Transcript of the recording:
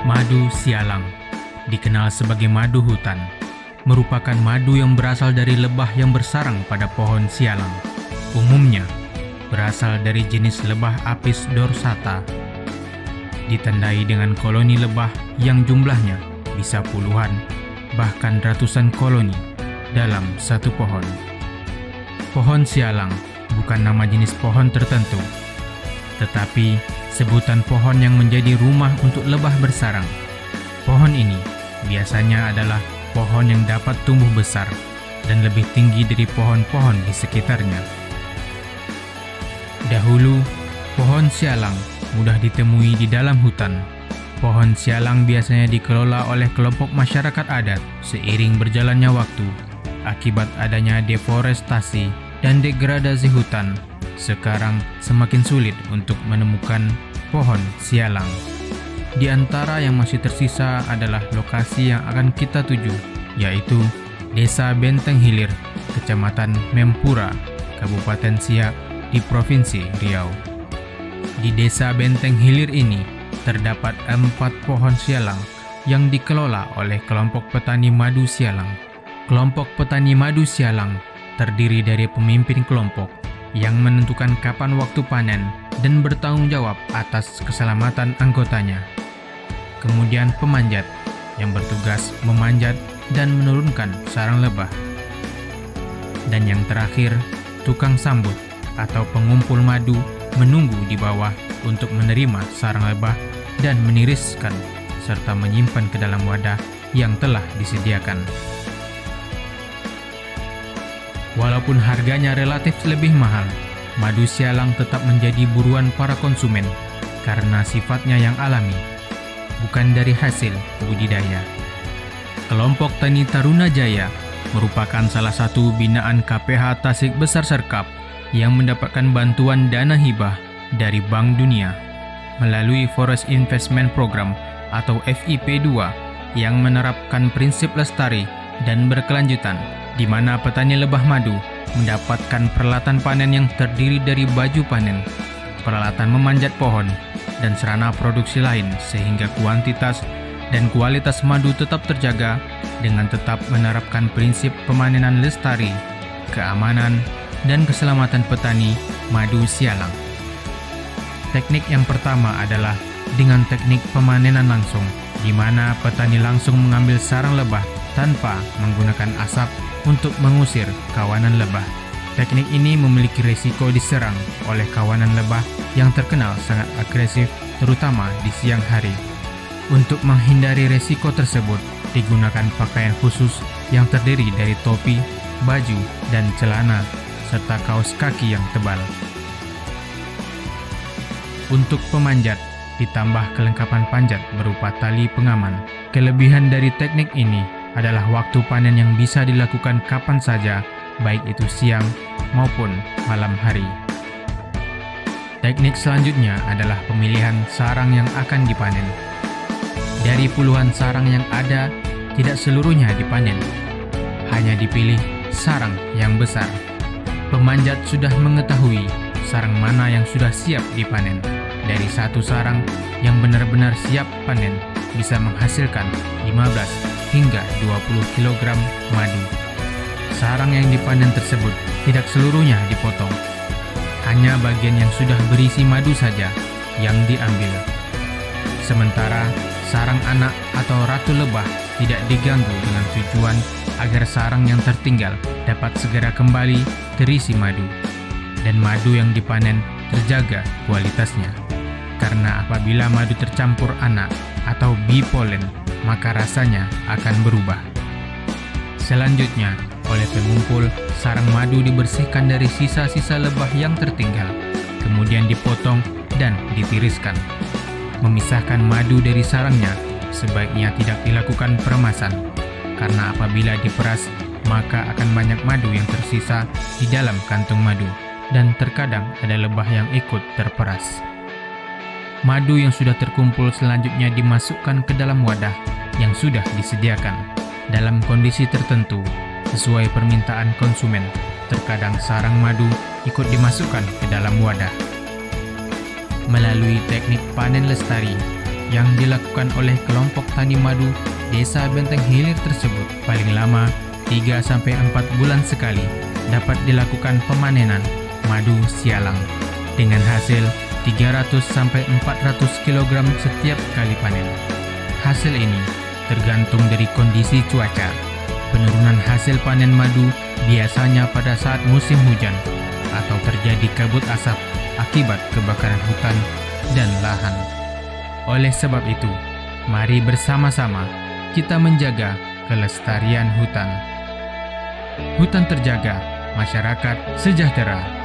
Madu sialang, dikenal sebagai madu hutan, merupakan madu yang berasal dari lebah yang bersarang pada pohon sialang. Umumnya, berasal dari jenis lebah Apis dorsata. Ditandai dengan koloni lebah yang jumlahnya bisa puluhan, bahkan ratusan koloni dalam satu pohon. Pohon sialang bukan nama jenis pohon tertentu, tetapi sebutan pohon yang menjadi rumah untuk lebah bersarang. Pohon ini biasanya adalah pohon yang dapat tumbuh besar dan lebih tinggi dari pohon-pohon di sekitarnya. Dahulu, pohon sialang mudah ditemui di dalam hutan. Pohon sialang biasanya dikelola oleh kelompok masyarakat adat seiring berjalannya waktu. Akibat adanya deforestasi dan degradasi hutan, sekarang semakin sulit untuk menemukan pohon sialang. Di antara yang masih tersisa adalah lokasi yang akan kita tuju, yaitu Desa Benteng Hilir, Kecamatan Mempura, Kabupaten Siak di Provinsi Riau. Di Desa Benteng Hilir ini terdapat 4 pohon sialang yang dikelola oleh kelompok petani madu sialang. Kelompok petani madu sialang terdiri dari pemimpin kelompok yang menentukan kapan waktu panen dan bertanggung jawab atas keselamatan anggotanya. Kemudian pemanjat yang bertugas memanjat dan menurunkan sarang lebah. Dan yang terakhir, tukang sambut atau pengumpul madu menunggu di bawah untuk menerima sarang lebah dan meniriskan serta menyimpan ke dalam wadah yang telah disediakan. Walaupun harganya relatif lebih mahal, madu sialang tetap menjadi buruan para konsumen karena sifatnya yang alami, bukan dari hasil budidaya. Kelompok Tani Taruna Jaya merupakan salah satu binaan KPH Tasik Besar Serkap yang mendapatkan bantuan dana hibah dari Bank Dunia melalui Forest Investment Program atau FIP2 yang menerapkan prinsip lestari dan berkelanjutan, di mana petani lebah madu mendapatkan peralatan panen yang terdiri dari baju panen, peralatan memanjat pohon, dan sarana produksi lain sehingga kuantitas dan kualitas madu tetap terjaga dengan tetap menerapkan prinsip pemanenan lestari, keamanan, dan keselamatan petani madu sialang. Teknik yang pertama adalah dengan teknik pemanenan langsung, di mana petani langsung mengambil sarang lebah tanpa menggunakan asap untuk mengusir kawanan lebah. Teknik ini memiliki risiko diserang oleh kawanan lebah yang terkenal sangat agresif, terutama di siang hari. Untuk menghindari risiko tersebut, digunakan pakaian khusus yang terdiri dari topi, baju, dan celana, serta kaos kaki yang tebal. Untuk pemanjat, ditambah kelengkapan panjat berupa tali pengaman. Kelebihan dari teknik ini adalah waktu panen yang bisa dilakukan kapan saja, baik itu siang maupun malam hari. Teknik selanjutnya adalah pemilihan sarang yang akan dipanen. Dari puluhan sarang yang ada, tidak seluruhnya dipanen. Hanya dipilih sarang yang besar. Pemanjat sudah mengetahui sarang mana yang sudah siap dipanen. Dari satu sarang yang benar-benar siap panen bisa menghasilkan 15 hingga 20 kg madu. Sarang yang dipanen tersebut tidak seluruhnya dipotong. Hanya bagian yang sudah berisi madu saja yang diambil. Sementara sarang anak atau ratu lebah tidak diganggu dengan tujuan agar sarang yang tertinggal dapat segera kembali terisi madu. Dan madu yang dipanen terjaga kualitasnya. Karena apabila madu tercampur anak atau bipolen, maka rasanya akan berubah. Selanjutnya, oleh pengumpul, sarang madu dibersihkan dari sisa-sisa lebah yang tertinggal, kemudian dipotong dan ditiriskan. Memisahkan madu dari sarangnya sebaiknya tidak dilakukan peremasan, karena apabila diperas, maka akan banyak madu yang tersisa di dalam kantung madu, dan terkadang ada lebah yang ikut terperas. Madu yang sudah terkumpul selanjutnya dimasukkan ke dalam wadah yang sudah disediakan. Dalam kondisi tertentu, sesuai permintaan konsumen, terkadang sarang madu ikut dimasukkan ke dalam wadah. Melalui teknik panen lestari, yang dilakukan oleh kelompok tani madu Desa Benteng Hilir tersebut paling lama 3-4 bulan sekali dapat dilakukan pemanenan madu sialang dengan hasil 300-400 kg setiap kali panen. Hasil ini tergantung dari kondisi cuaca. Penurunan hasil panen madu biasanya pada saat musim hujan atau terjadi kabut asap akibat kebakaran hutan dan lahan. Oleh sebab itu, mari bersama-sama kita menjaga kelestarian hutan. Hutan terjaga, masyarakat sejahtera.